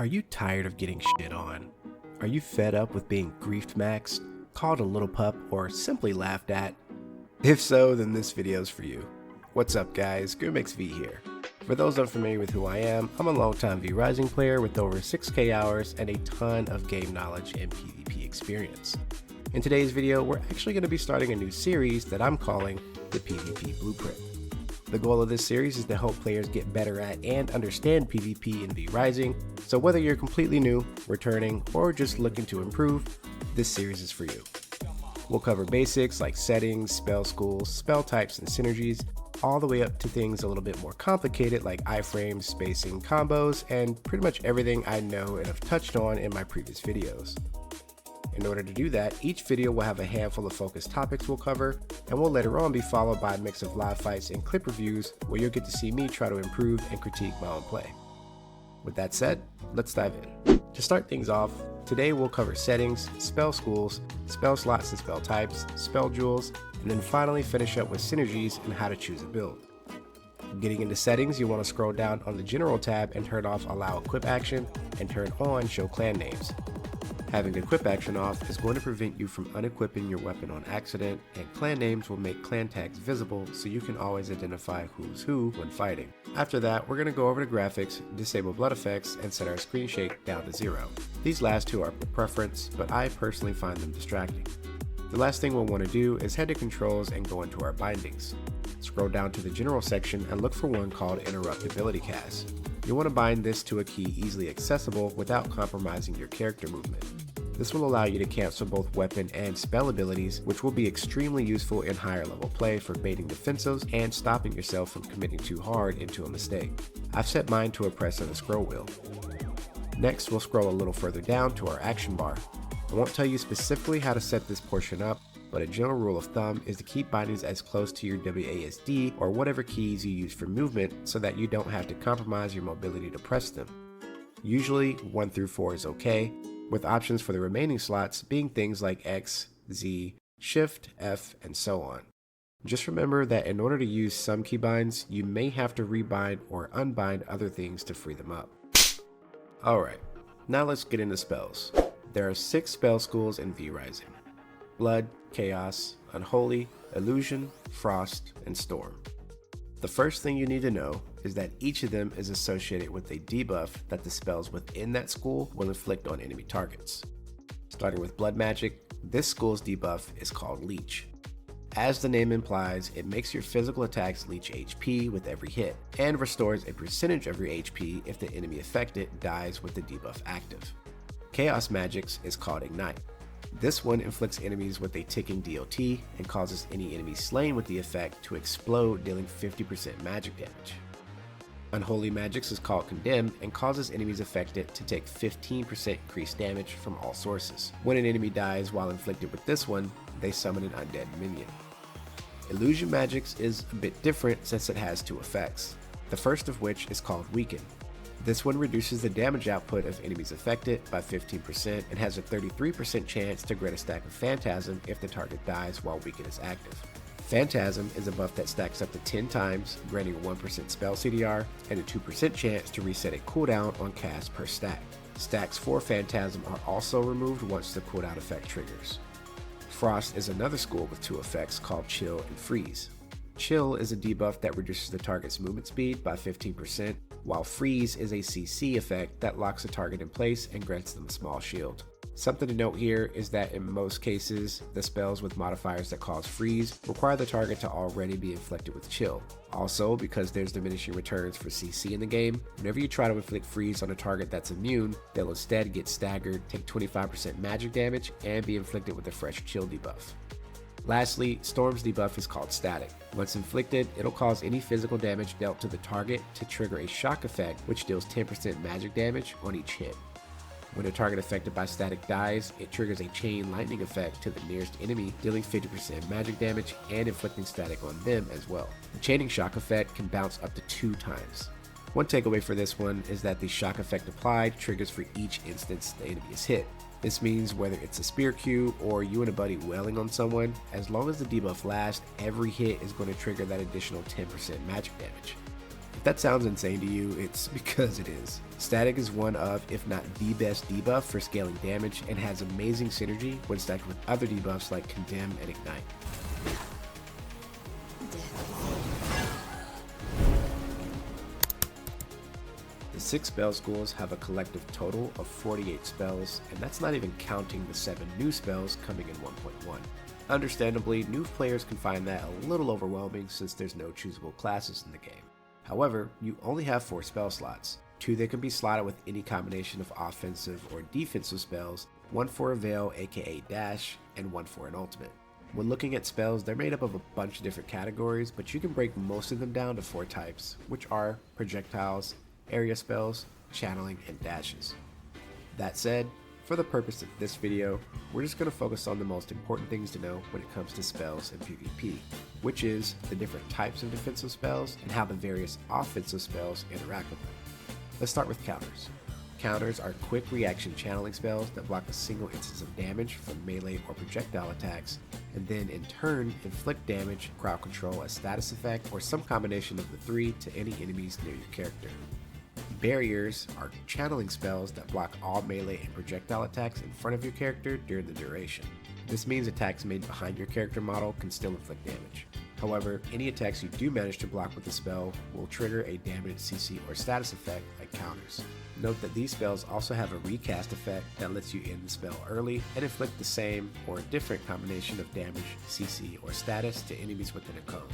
Are you tired of getting shit on? Are you fed up with being griefed maxed, called a little pup, or simply laughed at? If so, then this video's for you. What's up guys, V here. For those unfamiliar with who I am, I'm a longtime Vrising player with over 6k hours and a ton of game knowledge and PvP experience. In today's video, we're actually going to be starting a new series that I'm calling the PvP Blueprint. The goal of this series is to help players get better at and understand PvP in Vrising, so whether you're completely new, returning, or just looking to improve, this series is for you. We'll cover basics like settings, spell schools, spell types, and synergies, all the way up to things a little bit more complicated like iframes, spacing, combos, and pretty much everything I know and have touched on in my previous videos. In order to do that, each video will have a handful of focused topics we'll cover, and will later on be followed by a mix of live fights and clip reviews where you'll get to see me try to improve and critique my own play. With that said, let's dive in. To start things off, today we'll cover settings, spell schools, spell slots and spell types, spell jewels, and then finally finish up with synergies and how to choose a build. Getting into settings, you want to scroll down on the general tab and turn off allow equip action and turn on show clan names. Having equip action off is going to prevent you from unequipping your weapon on accident, and clan names will make clan tags visible so you can always identify who's who when fighting. After that, we're going to go over to graphics, disable blood effects, and set our screen shake down to 0. These last two are per preference, but I personally find them distracting. The last thing we'll want to do is head to controls and go into our bindings. Scroll down to the general section and look for one called interrupt ability cast. You'll want to bind this to a key easily accessible without compromising your character movement. This will allow you to cancel both weapon and spell abilities, which will be extremely useful in higher level play for baiting defensives and stopping yourself from committing too hard into a mistake. I've set mine to a press of the scroll wheel. Next, we'll scroll a little further down to our action bar. I won't tell you specifically how to set this portion up, but a general rule of thumb is to keep bindings as close to your WASD or whatever keys you use for movement so that you don't have to compromise your mobility to press them. Usually 1 through 4 is okay, with options for the remaining slots being things like X, Z, Shift, F, and so on. Just remember that in order to use some keybinds, you may have to rebind or unbind other things to free them up. Alright, now let's get into spells. There are 6 spell schools in Vrising: Blood, Chaos, Unholy, Illusion, Frost, and Storm. The first thing you need to know is that each of them is associated with a debuff that the spells within that school will inflict on enemy targets. Starting with Blood Magic, this school's debuff is called Leech. As the name implies, it makes your physical attacks leech HP with every hit, and restores a percentage of your HP if the enemy affected dies with the debuff active. Chaos Magic's is called Ignite. This one inflicts enemies with a ticking DOT and causes any enemy slain with the effect to explode, dealing 50% magic damage. Unholy Magic's is called Condemn and causes enemies affected to take 15% increased damage from all sources. When an enemy dies while inflicted with this one, they summon an undead minion. Illusion Magic's is a bit different since it has 2 effects, the first of which is called Weaken. This one reduces the damage output of enemies affected by 15% and has a 33% chance to grant a stack of Phantasm if the target dies while Weaken is active. Phantasm is a buff that stacks up to 10 times, granting a 1% spell CDR and a 2% chance to reset a cooldown on cast per stack. Stacks for Phantasm are also removed once the cooldown effect triggers. Frost is another school with 2 effects called Chill and Freeze. Chill is a debuff that reduces the target's movement speed by 15%, while Freeze is a CC effect that locks a target in place and grants them a small shield. Something to note here is that in most cases, the spells with modifiers that cause freeze require the target to already be inflicted with chill. Also, because there's diminishing returns for CC in the game, whenever you try to inflict freeze on a target that's immune, they'll instead get staggered, take 25% magic damage, and be inflicted with a fresh chill debuff. Lastly, Storm's debuff is called Static. Once inflicted, it'll cause any physical damage dealt to the target to trigger a shock effect which deals 10% magic damage on each hit. When a target affected by static dies, it triggers a chain lightning effect to the nearest enemy, dealing 50% magic damage and inflicting static on them as well. The chaining shock effect can bounce up to 2 times. One takeaway for this one is that the shock effect applied triggers for each instance the enemy is hit. This means whether it's a spear queue or you and a buddy wailing on someone, as long as the debuff lasts, every hit is going to trigger that additional 10% magic damage. If that sounds insane to you, it's because it is. Static is one of, if not the best debuff for scaling damage and has amazing synergy when stacked with other debuffs like Condemn and Ignite. The 6 spell schools have a collective total of 48 spells, and that's not even counting the 7 new spells coming in 1.1. Understandably, new players can find that a little overwhelming since there's no choosable classes in the game. However, you only have 4 spell slots, 2 that can be slotted with any combination of offensive or defensive spells, 1 for a Veil aka Dash, and 1 for an ultimate. When looking at spells, they're made up of a bunch of different categories, but you can break most of them down to 4 types, which are projectiles, area spells, channeling, and dashes. That said, for the purpose of this video, we're just going to focus on the most important things to know when it comes to spells and PvP, which is the different types of defensive spells and how the various offensive spells interact with them. Let's start with counters. Counters are quick reaction channeling spells that block a single instance of damage from melee or projectile attacks, and then in turn inflict damage, crowd control, a status effect, or some combination of the 3 to any enemies near your character. Barriers are channeling spells that block all melee and projectile attacks in front of your character during the duration. This means attacks made behind your character model can still inflict damage. However, any attacks you do manage to block with the spell will trigger a damage, CC, or status effect like counters. Note that these spells also have a recast effect that lets you end the spell early and inflict the same or a different combination of damage, CC, or status to enemies within a cone.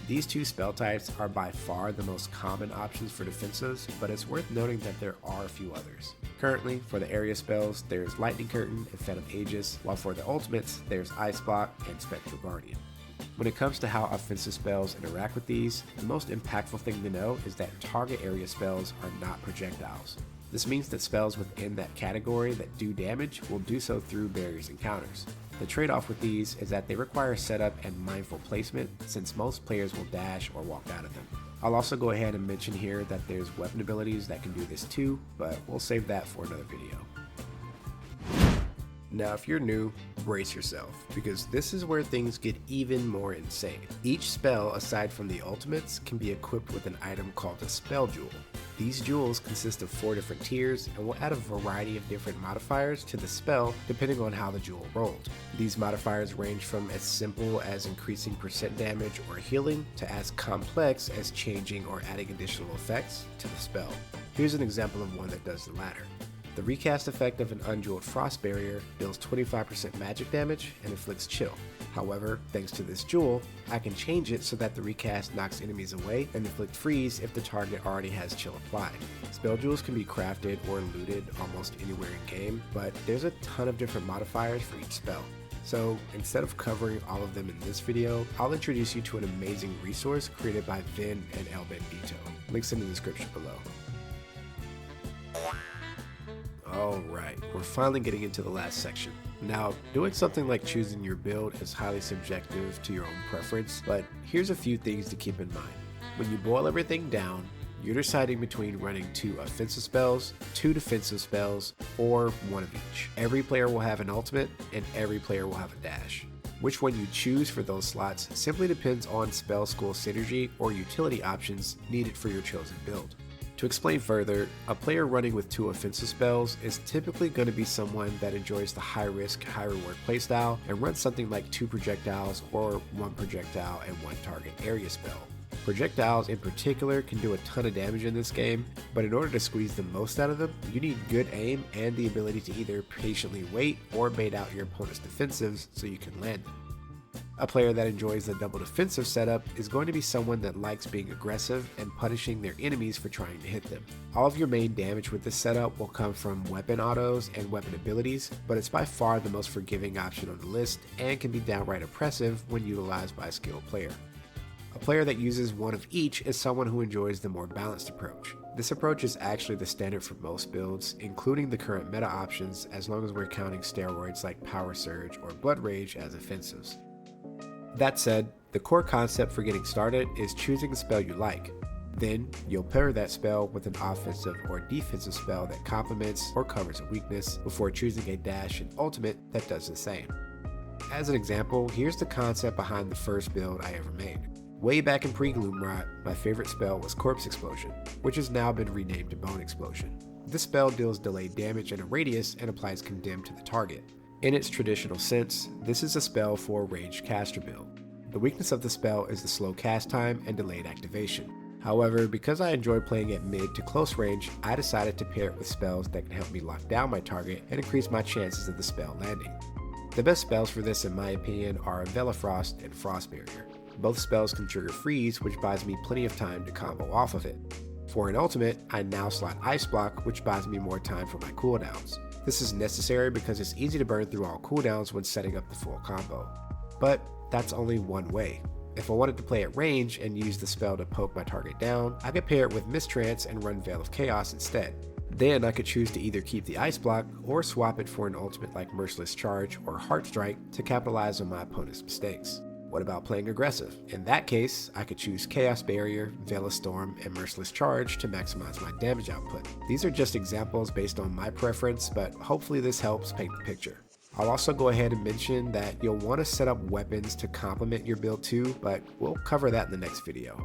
These 2 spell types are by far the most common options for defensives, but it's worth noting that there are a few others. Currently, for the area spells, there's Lightning Curtain and Phantom Aegis, while for the ultimates, there's Ice Block and Spectral Guardian. When it comes to how offensive spells interact with these, the most impactful thing to know is that target area spells are not projectiles. This means that spells within that category that do damage will do so through barriers and counters. The trade-off with these is that they require setup and mindful placement, since most players will dash or walk out of them. I'll also go ahead and mention here that there's weapon abilities that can do this too, but we'll save that for another video. Now if you're new, brace yourself, because this is where things get even more insane. Each spell, aside from the ultimates, can be equipped with an item called a spell jewel. These jewels consist of 4 different tiers and will add a variety of different modifiers to the spell depending on how the jewel rolled. These modifiers range from as simple as increasing percent damage or healing to as complex as changing or adding additional effects to the spell. Here's an example of one that does the latter. The recast effect of an unjeweled frost barrier deals 25% magic damage and inflicts chill. However, thanks to this jewel, I can change it so that the recast knocks enemies away and inflict freeze if the target already has chill applied. Spell jewels can be crafted or looted almost anywhere in game, but there's a ton of different modifiers for each spell. So instead of covering all of them in this video, I'll introduce you to an amazing resource created by Vinn and Bandito. Links in the description below. Alright, we're finally getting into the last section. Now, doing something like choosing your build is highly subjective to your own preference, but here's a few things to keep in mind. When you boil everything down, you're deciding between running 2 offensive spells, 2 defensive spells, or 1 of each. Every player will have an ultimate, and every player will have a dash. Which one you choose for those slots simply depends on spell school synergy or utility options needed for your chosen build. To explain further, a player running with 2 offensive spells is typically going to be someone that enjoys the high risk, high reward playstyle and runs something like 2 projectiles or 1 projectile and 1 target area spell. Projectiles in particular can do a ton of damage in this game, but in order to squeeze the most out of them, you need good aim and the ability to either patiently wait or bait out your opponent's defensives so you can land them. A player that enjoys the double defensive setup is going to be someone that likes being aggressive and punishing their enemies for trying to hit them. All of your main damage with this setup will come from weapon autos and weapon abilities, but it's by far the most forgiving option on the list and can be downright oppressive when utilized by a skilled player. A player that uses 1 of each is someone who enjoys the more balanced approach. This approach is actually the standard for most builds, including the current meta options, as long as we're counting steroids like Power Surge or Blood Rage as offensives. That said, the core concept for getting started is choosing a spell you like. Then, you'll pair that spell with an offensive or defensive spell that complements or covers a weakness before choosing a dash and ultimate that does the same. As an example, here's the concept behind the first build I ever made. Way back in pre-Gloomrot, my favorite spell was Corpse Explosion, which has now been renamed to Bone Explosion. This spell deals delayed damage in a radius and applies Condemn to the target. In its traditional sense, this is a spell for a ranged caster build. The weakness of the spell is the slow cast time and delayed activation. However, because I enjoy playing at mid to close range, I decided to pair it with spells that can help me lock down my target and increase my chances of the spell landing. The best spells for this in my opinion are Veil of Frost and Frost Barrier. Both spells can trigger freeze, which buys me plenty of time to combo off of it. For an ultimate, I now slot Ice Block, which buys me more time for my cooldowns. This is necessary because it's easy to burn through all cooldowns when setting up the full combo. But that's only one way. If I wanted to play at range and use the spell to poke my target down, I could pair it with Mistrance and run Veil of Chaos instead. Then I could choose to either keep the Ice Block or swap it for an ultimate like Merciless Charge or Heart Strike to capitalize on my opponent's mistakes. What about playing aggressive? In that case, I could choose Chaos Barrier, Veil of Storm, and Merciless Charge to maximize my damage output. These are just examples based on my preference, but hopefully this helps paint the picture. I'll also go ahead and mention that you'll want to set up weapons to complement your build too, but we'll cover that in the next video.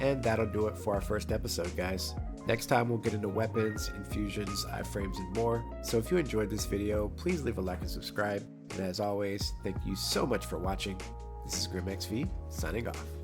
And that'll do it for our first episode, guys. Next time we'll get into weapons, infusions, iframes, and more. So if you enjoyed this video, please leave a like and subscribe. And as always, thank you so much for watching. This is GrimXV, signing off.